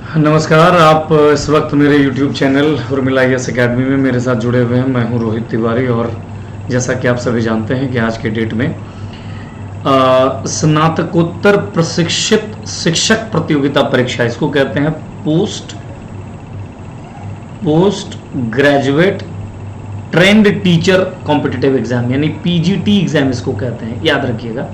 नमस्कार। आप इस वक्त मेरे YouTube channel Urmila IAS academy में मेरे साथ जुड़े हुए हैं। मैं हूं रोहित तिवारी और जैसा कि आप सभी जानते हैं कि आज के डेट में स्नातकोत्तर प्रशिक्षित शिक्षक प्रतियोगिता परीक्षा, इसको कहते हैं post graduate trained teacher competitive exam, यानी PGT एग्जाम इसको कहते हैं, याद रखिएगा।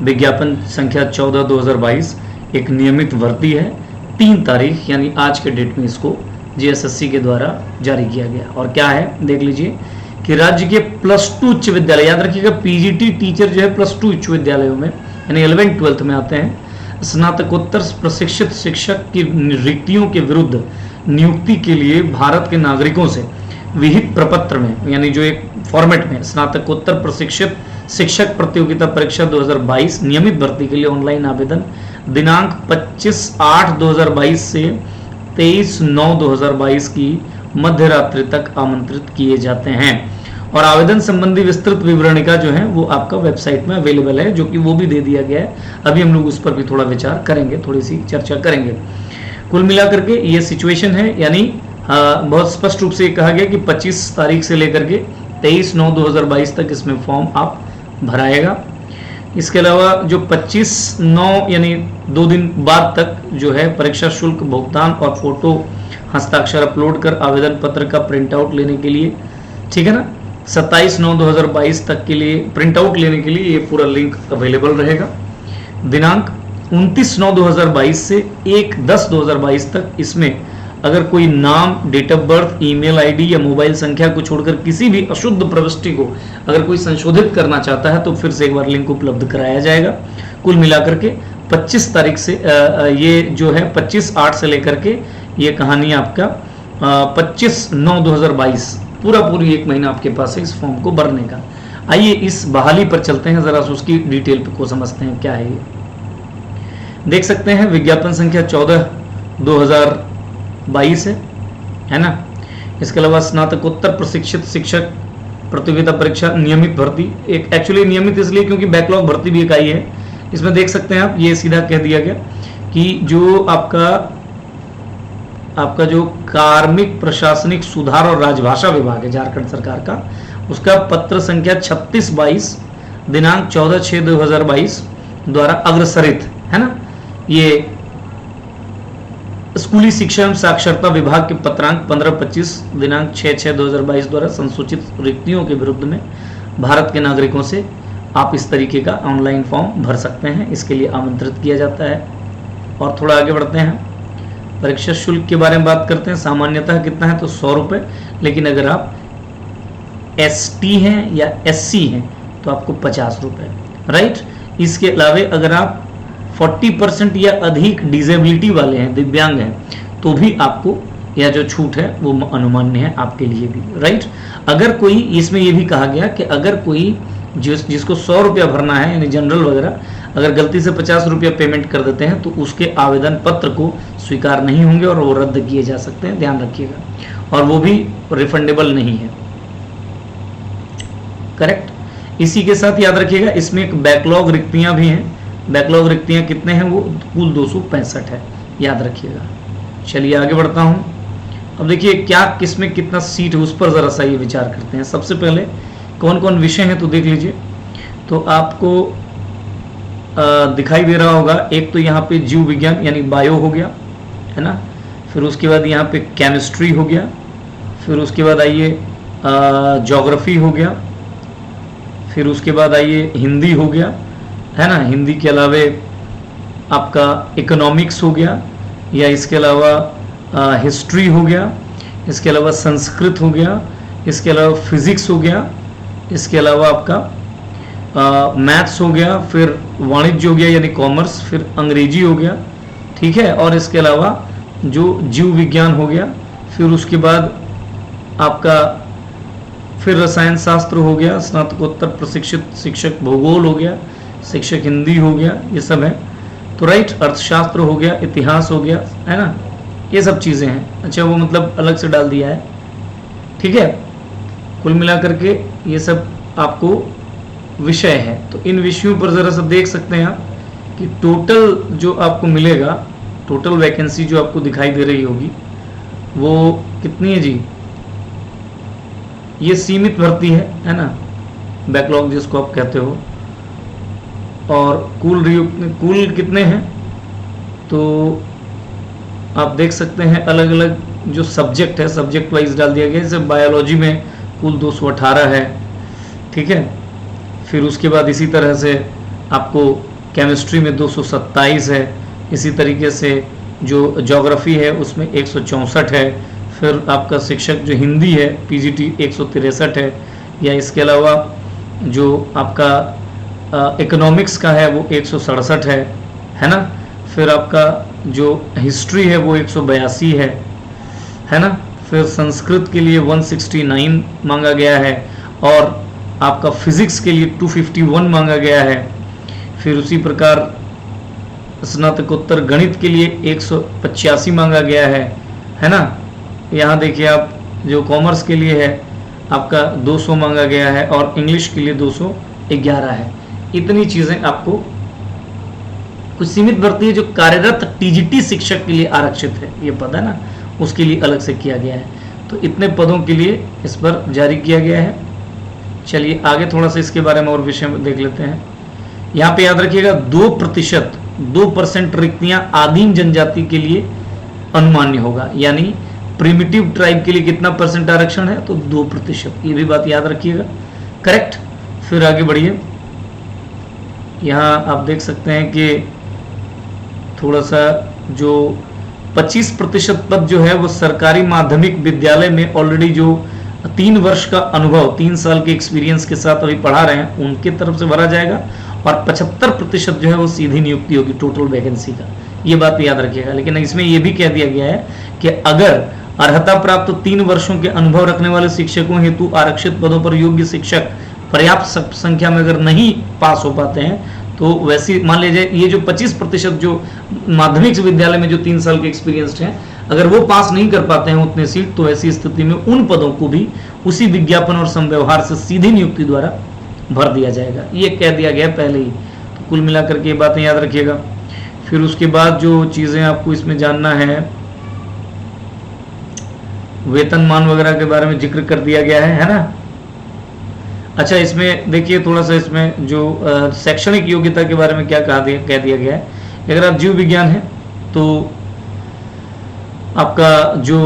विज्ञापन संख्या 14/2022 एक नियमित भर्ती है। 3 तारीख यानी आज के डेट में इसको GSSC के द्वारा जारी किया गया। और क्या है देख लीजिए कि राज्य के +2 उच्च विद्यालय, याद रखिएगा PGT टीचर जो है +2 उच्च विद्यालयों में यानी 11th 12th में आते हैं, स्नातकोत्तर प्रशिक्षित शिक्षक की रिक्तियों के विरुद्ध नियुक्ति के लिए भारत के नागरिकों से विहित प्रपत्र में, यानी जो एक फॉर्मेट में स्नातकोत्तर प्रशिक्षित शिक्षक प्रतियोगिता परीक्षा 2022 नियमित भर्ती के लिए ऑनलाइन आवेदन दिनांक 25/8/2022 से 23/9/2022 की मध्य रात्रि तक आमंत्रित किए जाते हैं। और आवेदन संबंधी विस्तृत विवरणिका जो है वो आपका वेबसाइट में अवेलेबल है, जो कि वो भी दे दिया गया है। अभी हम लोग उस पर भी थोड़ा विचार करेंगे, थोड़ी सी चर्चा करेंगे। कुल मिलाकर के ये सिचुएशन है, यानी बहुत स्पष्ट रूप से कहा गया कि 25 तारीख से लेकर के 23/9/2022 तक इसमें फॉर्म आप भराएगा। इसके अलावा जो 25/9 यानी 2 दिन बाद तक जो है परीक्षा शुल्क भुगतान और फोटो हस्ताक्षर अपलोड कर आवेदन पत्र का प्रिंट आउट लेने के लिए, ठीक है ना, 27/9/2022 तक के लिए प्रिंट आउट लेने के लिए ये पूरा लिंक अवेलेबल रहेगा। दिनांक 29/9/2022 से 1/10/2022 तक इसमें अगर कोई नाम, date of birth, email ID या मोबाइल संख्या को छोड़कर किसी भी अशुद्ध प्रविष्टि को अगर कोई संशोधित करना चाहता है तो फिर से एक बार लिंक उपलब्ध कराया जाएगा। कुल मिलाकर के 25 तारीख से ये जो है 25/8 से लेकर के ये कहानी आपका 25/9/2022 पूरी 1 महीना आपके पास है इस फॉर्म को भरने का। आइए इस बहाली पर चलते हैं, जरा उसकी डिटेल को समझते हैं क्या है ये। देख सकते हैं विज्ञापन संख्या 14/2022 है ना। इसके अलावा स्नातकोत्तर प्रशिक्षित शिक्षक प्रतियोगिता परीक्षा नियमित भर्ती, एक एक्चुअली नियमित इसलिए क्योंकि बैकलॉग भर्ती भी एक आई है। इसमें देख सकते हैं आप, ये सीधा कह दिया गया कि जो आपका जो कार्मिक प्रशासनिक सुधार और राजभाषा विभाग है झारखंड सरकार का, उसका पत्र संख्या 36/22 दिनांक 14/6/2022 द्वारा अग्रसरित है ना। ये स्कूली शिक्षा एवं साक्षरता विभाग के पत्रांक 15/25 दिनांक 6/6/2022 द्वारा संसूचित रिक्तियों के विरुद्ध में भारत के नागरिकों से आप इस तरीके का ऑनलाइन फॉर्म भर सकते हैं। इसके लिए आमंत्रित किया जाता है। और थोड़ा आगे बढ़ते हैं, परीक्षा शुल्क के बारे में बात करते हैं। सामान्यतः कितना है तो 100 रुपये, लेकिन अगर आप ST हैं या SC हैं तो आपको 50 रुपये, राइट। इसके अलावा अगर आप 40% या अधिक डिजेबिलिटी वाले हैं, दिव्यांग हैं, तो भी आपको यह जो छूट है वो अनुमान्य है आपके लिए भी, राइट। अगर कोई, इसमें ये भी कहा गया कि अगर कोई जिसको 100 रुपया भरना है यानी जनरल वगैरह, अगर गलती से 50 रुपया पेमेंट कर देते हैं तो उसके आवेदन पत्र को स्वीकार नहीं होंगे और वो रद्द किए जा सकते हैं, ध्यान रखिएगा। और वो भी रिफंडेबल नहीं है, करेक्ट। इसी के साथ याद रखिएगा इसमें एक बैकलॉग रिक्तियां भी हैं। बैकलॉग रिक्तियां कितने हैं, वो कुल 265 है, याद रखिएगा। चलिए आगे बढ़ता हूं। अब देखिए क्या किसमें कितना सीट है उस पर जरा सा ये विचार करते हैं। सबसे पहले कौन कौन विषय हैं तो देख लीजिए, तो आपको दिखाई दे रहा होगा। एक तो यहाँ पे जीव विज्ञान यानी बायो हो गया, है ना। फिर उसके बाद यहाँ पे केमिस्ट्री हो गया। फिर उसके बाद आइए ज्योग्राफी हो गया। फिर उसके बाद आइए हिंदी हो गया, है ना। हिंदी के अलावे आपका इकोनॉमिक्स हो गया, या इसके अलावा हिस्ट्री हो गया, इसके अलावा संस्कृत हो गया, इसके अलावा फिजिक्स हो गया, इसके अलावा आपका मैथ्स हो गया, फिर वाणिज्य हो गया यानी कॉमर्स, फिर अंग्रेजी हो गया, ठीक है। और इसके अलावा जो जीव विज्ञान हो गया, फिर उसके बाद आपका फिर रसायन शास्त्र हो गया, स्नातकोत्तर प्रशिक्षित शिक्षक भूगोल हो गया, शिक्षक हिंदी हो गया, ये सब है। तो राइट, अर्थशास्त्र हो गया, इतिहास हो गया, है ना, ये सब चीज़ें हैं। अच्छा, वो मतलब अलग से डाल दिया है, ठीक है। कुल मिलाकर के ये सब आपको विषय है। तो इन विषयों पर ज़रा सा देख सकते हैं आप कि टोटल जो आपको मिलेगा टोटल वैकेंसी जो आपको दिखाई दे रही होगी वो कितनी है जी, ये सीमित भर्ती है ना, बैकलॉग जिसको आप कहते हो। और कुल कितने हैं, तो आप देख सकते हैं अलग अलग जो सब्जेक्ट है सब्जेक्ट वाइज डाल दिया गया। जैसे बायोलॉजी में कुल 218 है, ठीक है। फिर उसके बाद इसी तरह से आपको केमिस्ट्री में 227 है, इसी तरीके से जो ज्योग्राफी है उसमें 164 है। फिर आपका शिक्षक जो हिंदी है पीजीटी 163 है, या इसके अलावा जो आपका इकोनॉमिक्स का है वो 167 है ना। फिर आपका जो हिस्ट्री है वो 182 है ना। फिर संस्कृत के लिए 169 मांगा गया है, और आपका फिजिक्स के लिए 251 मांगा गया है। फिर उसी प्रकार स्नातकोत्तर गणित के लिए 185 मांगा गया है ना। यहाँ देखिए आप जो कॉमर्स के लिए है आपका 200 मांगा गया है, और इंग्लिश के लिए 211 है। इतनी चीज़ें आपको कुछ सीमित भर्ती है जो कार्यरत टीजीटी शिक्षक के लिए आरक्षित है, ये पता है ना, उसके लिए अलग से किया गया है। तो इतने पदों के लिए इस पर जारी किया गया है। चलिए आगे थोड़ा सा इसके बारे में और विषय में देख लेते हैं। यहाँ पे याद रखिएगा 2% रिक्तियां आदिम जनजाति के लिए अनुमान्य होगा, यानी प्रिमिटिव ट्राइब के लिए कितना परसेंट आरक्षण है, तो 2%, ये भी बात याद रखिएगा, करेक्ट। फिर आगे बढ़िए, यहाँ आप देख सकते हैं कि थोड़ा सा जो 25% पद जो है वो सरकारी माध्यमिक विद्यालय में ऑलरेडी जो 3 वर्ष का अनुभव 3 साल के एक्सपीरियंस के साथ अभी पढ़ा रहे हैं उनके तरफ से भरा जाएगा, और 75% जो है वो सीधी नियुक्ति होगी टोटल वैकेंसी का, ये बात याद रखिएगा। लेकिन इसमें यह भी कह दिया गया है कि अगर अर्हता प्राप्त 3 वर्षों के अनुभव रखने वाले शिक्षकों हेतु आरक्षित पदों पर योग्य शिक्षक पर्याप्त संख्या में अगर नहीं पास हो पाते हैं, तो वैसे मान लीजिए ये जो 25% जो माध्यमिक विद्यालय में जो 3 साल के एक्सपीरियंस्ड हैं, अगर वो पास नहीं कर पाते हैं उतने सीट, तो ऐसी स्थिति में उन पदों को भी उसी विज्ञापन और संव्यवहार से सीधी नियुक्ति द्वारा भर दिया जाएगा, ये कह दिया गया पहले ही। तो कुल मिलाकर के ये बातें याद रखिएगा। फिर उसके बाद जो चीज़ें आपको इसमें जानना है, वेतनमान वगैरह के बारे में जिक्र कर दिया गया है ना। अच्छा, इसमें देखिए थोड़ा सा इसमें जो शैक्षणिक योग्यता के बारे में क्या कह दिया गया है। अगर आप जीव विज्ञान है तो आपका जो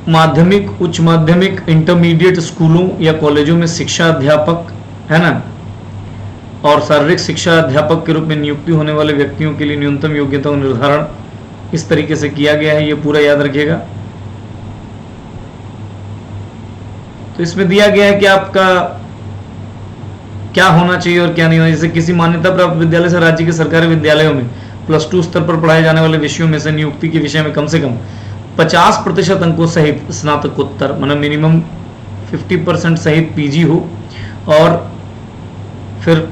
माध्यमिक, उच्च माध्यमिक, इंटरमीडिएट स्कूलों या कॉलेजों में शिक्षा अध्यापक है ना, और शारीरिक शिक्षा अध्यापक के रूप में नियुक्ति होने वाले व्यक्तियों के लिए न्यूनतम योग्यता का निर्धारण इस तरीके से किया गया है, ये पूरा याद रखिएगा। तो इसमें दिया गया है कि आपका क्या होना चाहिए और क्या नहीं होना। जैसे किसी मान्यता प्राप्त विद्यालय से राज्य के सरकारी विद्यालयों में +2 स्तर पर पढ़ाए जाने वाले विषयों में से नियुक्ति के विषय में कम से कम 50% अंकों सहित स्नातकोत्तर, मतलब मिनिमम 50% सहित पीजी हो, और फिर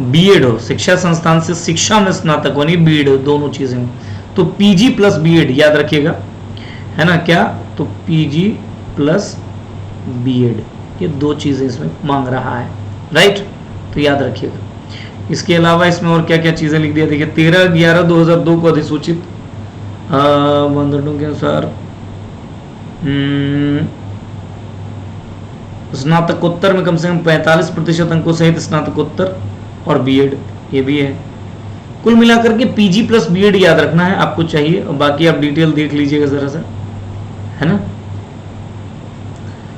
बीएड हो, शिक्षा संस्थान से शिक्षा में स्नातक होनी, बीएड हो, दोनों चीजें हो। तो पीजी प्लस बीएड याद रखिएगा, है ना क्या, तो पीजी प्लस बीएड, ये 2 चीजें इसमें मांग रहा है, राइट, तो याद रखिएगा। इसके अलावा इसमें और क्या क्या चीजें लिख दिया, देखिए 13/11/2002 को अधिसूचित मानदंडों के अनुसार स्नातकोत्तर में कम से कम 45% अंकों सहित स्नातकोत्तर और बीएड, ये भी है। कुल मिलाकर के पीजी प्लस बीएड याद रखना है आपको चाहिए, और बाकी आप डिटेल देख लीजिएगा जरा सा, है ना।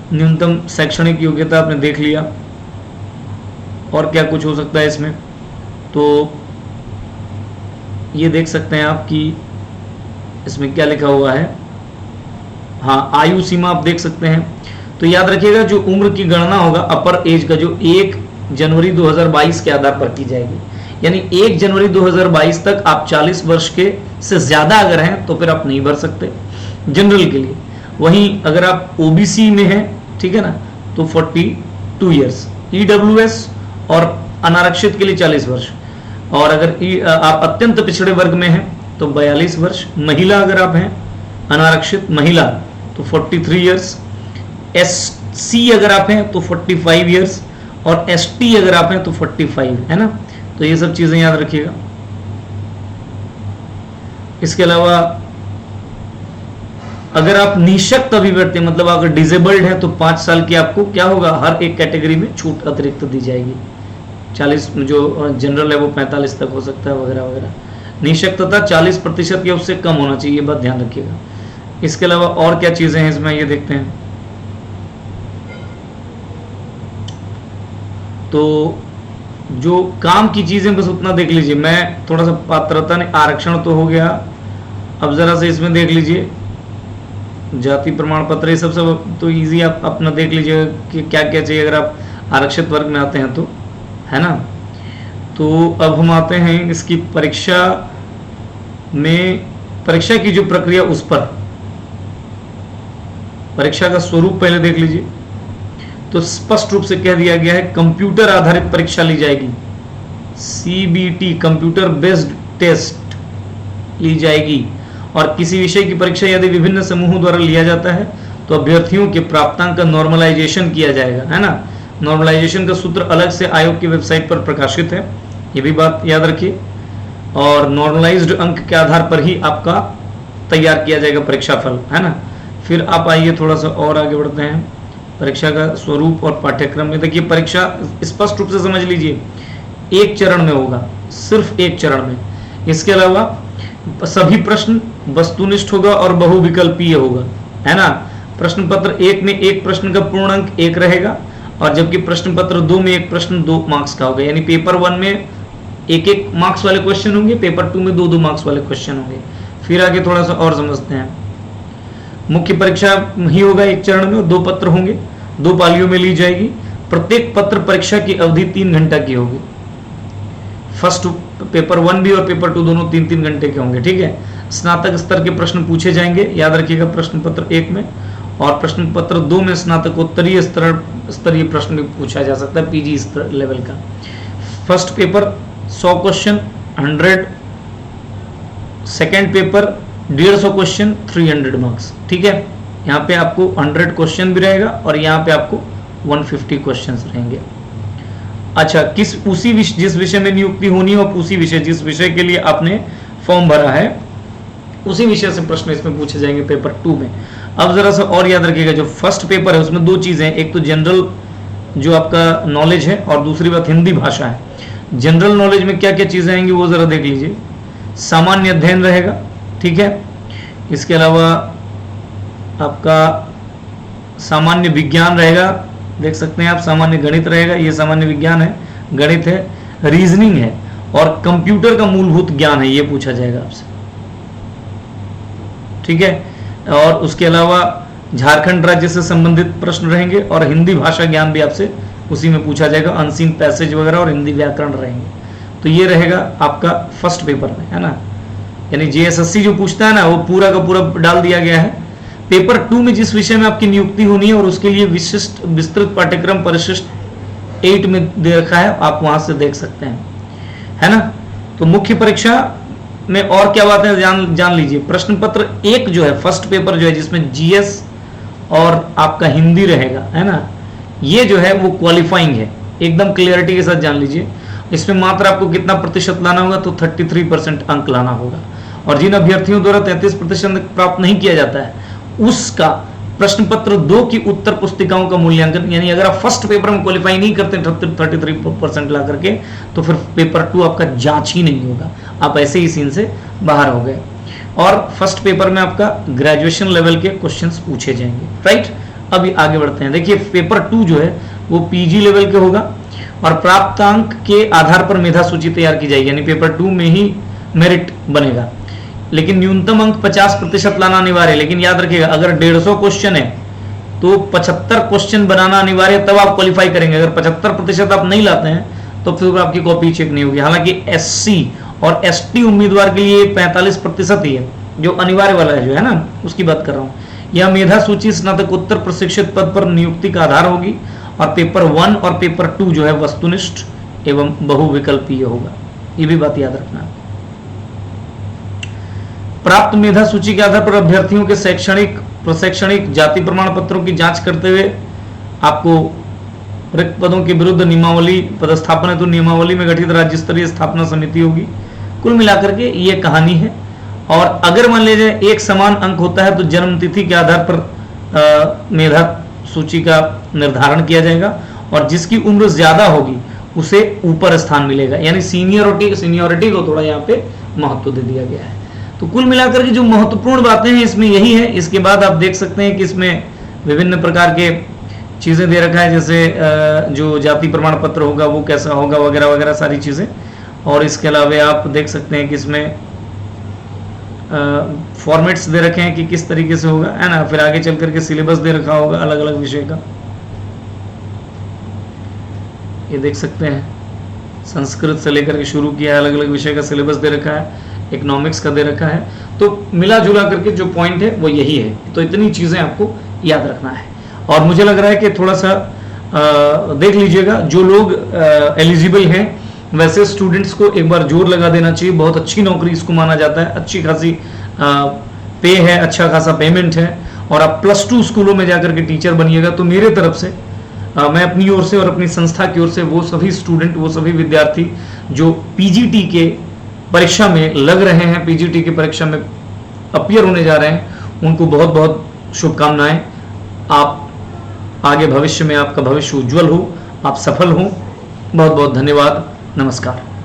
न्यूनतम शैक्षणिक योग्यता आपने देख लिया, और क्या कुछ हो सकता है इसमें, तो ये देख सकते हैं आप कि इसमें क्या लिखा हुआ है। हाँ, आयु सीमा आप देख सकते हैं। तो याद रखिएगा जो उम्र की गणना होगा अपर एज का, जो 1 जनवरी 2022 के आधार पर की जाएगी, यानी 1 जनवरी 2022 तक आप 40 वर्ष के से ज्यादा अगर हैं तो फिर आप नहीं भर सकते जनरल के लिए। वहीं अगर आप ओबीसी में हैं, ठीक है ना, तो 42 ईयर्स, ईडब्ल्यूएस और अनारक्षित के लिए 40 वर्ष, और अगर आप अत्यंत पिछड़े वर्ग में हैं तो 42 वर्ष, महिला अगर आप हैं अनारक्षित महिला तो 43 ईयर्स, एससी अगर आप हैं तो 45 ईयर्स, और एसटी अगर आप हैं तो 45, है ना। तो ये सब चीजें याद रखिएगा। इसके अलावा अगर आप निःशक्त अभिव्यक्ति मतलब अगर डिसेबल्ड है तो 5 साल की आपको क्या होगा, हर एक कैटेगरी में छूट अतिरिक्त दी जाएगी। 40 जो जनरल है वो 45 तक हो सकता है वगैरह वगैरह। निःशक्तता 40% या उससे कम होना चाहिए, ये बात ध्यान रखिएगा। इसके अलावा और क्या चीजें हैं इसमें, ये देखते हैं। तो जो काम की चीजें बस उतना देख लीजिए। मैं थोड़ा सा पात्रता ने आरक्षण तो हो गया, अब जरा से इसमें देख लीजिए जाति प्रमाण पत्र, ये सब तो इजी आप अपना देख लीजिए कि क्या क्या चाहिए अगर आप आरक्षित वर्ग में आते हैं तो, है ना। तो अब हम आते हैं इसकी परीक्षा में, परीक्षा की जो प्रक्रिया उस पर, परीक्षा का स्वरूप पहले देख लीजिए। तो स्पष्ट रूप से कह दिया गया है कंप्यूटर आधारित परीक्षा ली जाएगी, सीबीटी कंप्यूटर बेस्ड टेस्ट ली जाएगी। और किसी विषय की परीक्षा यदि विभिन्न समूहों द्वारा लिया जाता है तो अभ्यर्थियों के प्राप्तांक का नॉर्मलाइजेशन किया जाएगा, है ना। नॉर्मलाइजेशन का सूत्र अलग से आयोग की वेबसाइट पर प्रकाशित है, ये भी बात याद रखिए। और नॉर्मलाइज्ड अंक के आधार पर ही आपका तैयार किया जाएगा परीक्षा फल, है ना। फिर आप आइए थोड़ा सा और आगे बढ़ते हैं। परीक्षा का स्वरूप और पाठ्यक्रम में देखिए, परीक्षा स्पष्ट रूप से समझ लीजिए एक चरण में होगा, सिर्फ एक चरण में। इसके अलावा सभी प्रश्न वस्तुनिष्ठ होगा और बहुविकल्पीय होगा, है ना। प्रश्न पत्र 1 में एक प्रश्न का पूर्णांक 1 रहेगा, और जबकि प्रश्न पत्र 2 में एक प्रश्न 2 मार्क्स का होगा। यानी पेपर 1 में 1-1 मार्क्स वाले क्वेश्चन होंगे, पेपर 2 में 2-2 मार्क्स वाले क्वेश्चन होंगे। फिर आगे थोड़ा सा और समझते हैं। मुख्य परीक्षा ही होगा एक चरण में, 2 पत्र होंगे, 2 पालियों में ली जाएगी। प्रत्येक पत्र परीक्षा की अवधि 3 घंटा की होगी। फर्स्ट पेपर 1 भी और पेपर 2 दोनों 3-3 घंटे के होंगे, ठीक है। स्नातक स्तर के प्रश्न पूछे जाएंगे, याद रखिएगा प्रश्न पत्र 1 में, और प्रश्न पत्र 2 में स्नातकोत्तरीय स्तरीय प्रश्न भी पूछा जा सकता है, पीजी स्तर लेवल का। First paper 100 question 100, second paper 150 question 300 marks, ठीक है। यहाँ पे आपको 100 क्वेश्चन भी रहेगा और यहाँ पे आपको 150 क्वेश्चंस रहेंगे। अच्छा, जिस विषय में नियुक्ति होनी है और उसी विषय जिस विषय के लिए आपने फॉर्म भरा है उसी विषय से प्रश्न इसमें पूछे जाएंगे पेपर 2 में। अब जरा सा और याद रखिएगा, जो फर्स्ट पेपर है उसमें 2 चीजें हैं, एक तो जनरल जो आपका नॉलेज है और दूसरी बात हिंदी भाषा है। जनरल नॉलेज में क्या क्या चीजें आएंगी वो जरा देख लीजिए। सामान्य अध्ययन रहेगा, ठीक है। इसके अलावा आपका सामान्य विज्ञान रहेगा, देख सकते हैं आप, सामान्य गणित रहेगा, ये सामान्य विज्ञान है, गणित है, रीजनिंग है, और कंप्यूटर का मूलभूत ज्ञान है, ये पूछा जाएगा आपसे, ठीक है। और उसके अलावा झारखंड राज्य से संबंधित प्रश्न रहेंगे और हिंदी भाषा ज्ञान भी आपसे उसी में पूछा जाएगा, अनसीन पैसेज वगैरह और हिंदी व्याकरण रहेंगे। तो ये रहेगा आपका फर्स्ट पेपर में, है ना। यानी जेएसएससी जो पूछता है ना वो पूरा का पूरा डाल दिया गया है। पेपर 2 में जिस विषय में आपकी नियुक्ति होनी है और उसके लिए विशिष्ट विस्तृत पाठ्यक्रम परिशिष्ट 8 में दे रखा है, आप वहां से देख सकते हैं, है ना। तो मुख्य परीक्षा में और क्या बात है जान लीजिए। प्रश्न पत्र 1 जो है फर्स्ट पेपर जो है जिसमें जीएस और आपका हिंदी रहेगा, है ना, ये जो है वो क्वालिफाइंग है, एकदम क्लियरिटी के साथ जान लीजिए। इसमें मात्र आपको कितना प्रतिशत लाना होगा, तो 33% अंक लाना होगा। और जिन अभ्यर्थियों द्वारा 33% प्राप्त नहीं किया जाता है उसका प्रश्न पत्र 2 की उत्तर पुस्तिकाओं का मूल्यांकन, यानी अगर आप फर्स्ट पेपर में क्वालिफाई नहीं करते 33% ला करके, तो फिर पेपर 2 आपका जांच ही नहीं होगा, आप ऐसे ही सीन से बाहर हो गए। और फर्स्ट पेपर में आपका ग्रेजुएशन लेवल के क्वेश्चंस पूछे जाएंगे, राइट। अभी आगे बढ़ते हैं। देखिए पेपर 2 जो है वो पीजी लेवल के होगा और प्राप्तांक के आधार पर मेधा सूची तैयार की जाएगी, यानी पेपर 2 में ही मेरिट बनेगा। लेकिन न्यूनतम अंक 50% लाना अनिवार्य है। लेकिन याद रखिएगा अगर 150 क्वेश्चन है तो 75 क्वेश्चन बनाना अनिवार्य, तब आप क्वालिफाई करेंगे। अगर 75% आप नहीं लाते हैं तो फिर आपकी कॉपी चेक नहीं होगी। हालांकि एससी और एसटी उम्मीदवार के लिए 45% ही है, जो अनिवार्य वाला है, जो है ना, उसकी बात कर रहा हूं। यह मेधा सूची स्नातकोत्तर प्रशिक्षित पद पर नियुक्ति का आधार होगी और पेपर 1 और पेपर 2 जो है वस्तुनिष्ठ एवं बहुविकल्पीय होगा, ये भी बात याद रखना। प्राप्त मेधा सूची के आधार पर अभ्यर्थियों के शैक्षणिक प्रशैक्षणिक जाति प्रमाण पत्रों की जांच करते हुए आपको रिक्त पदों के विरुद्ध नियमावली, पदस्थापन हेतु नियमावली में गठित राज्य स्तरीय स्थापना समिति होगी। कुल मिलाकर के ये कहानी है और अगर मान लीजिए एक समान अंक होता है तो जन्म तिथि के आधार पर मेधा सूची का निर्धारण किया जाएगा, और जिसकी उम्र ज्यादा होगी उसे ऊपर स्थान मिलेगा, यानी सीनियोरिटी को थोड़ा यहाँ पे महत्व दे दिया गया है। तो कुल मिलाकर के जो महत्वपूर्ण बातें हैं इसमें यही है। इसके बाद आप देख सकते हैं कि इसमें विभिन्न प्रकार के चीजें दे रखा है, जैसे जो जाति प्रमाण पत्र होगा वो कैसा होगा वगैरह वगैरह सारी चीजें। और इसके अलावा आप देख सकते हैं कि इसमें फॉर्मेट्स दे रखे हैं कि किस तरीके से होगा, है ना। फिर आगे चल करके सिलेबस दे रखा होगा अलग अलग विषय का, ये देख सकते हैं। संस्कृत से लेकर के शुरू किया है, अलग अलग विषय का सिलेबस दे रखा है, इकोनॉमिक्स का दे रखा है। तो मिला जुला करके जो पॉइंट है वो यही है। तो इतनी चीजें आपको याद रखना है। और मुझे लग रहा है कि थोड़ा सा देख लीजिएगा, जो लोग एलिजिबल हैं वैसे स्टूडेंट्स को एक बार जोर लगा देना चाहिए। बहुत अच्छी नौकरी इसको माना जाता है, अच्छी खासी पे है, अच्छा खासा पेमेंट है। और आप +2 स्कूलों में जाकर के टीचर बनिएगा। तो मेरे तरफ से मैं अपनी ओर से और अपनी संस्था की ओर से वो सभी स्टूडेंट, वो सभी विद्यार्थी जो पीजीटी के परीक्षा में लग रहे हैं, पीजीटी की परीक्षा में अपीयर होने जा रहे हैं, उनको बहुत बहुत शुभकामनाएं। आप आगे भविष्य में आपका भविष्य उज्जवल हो, आप सफल हो। बहुत बहुत धन्यवाद। नमस्कार।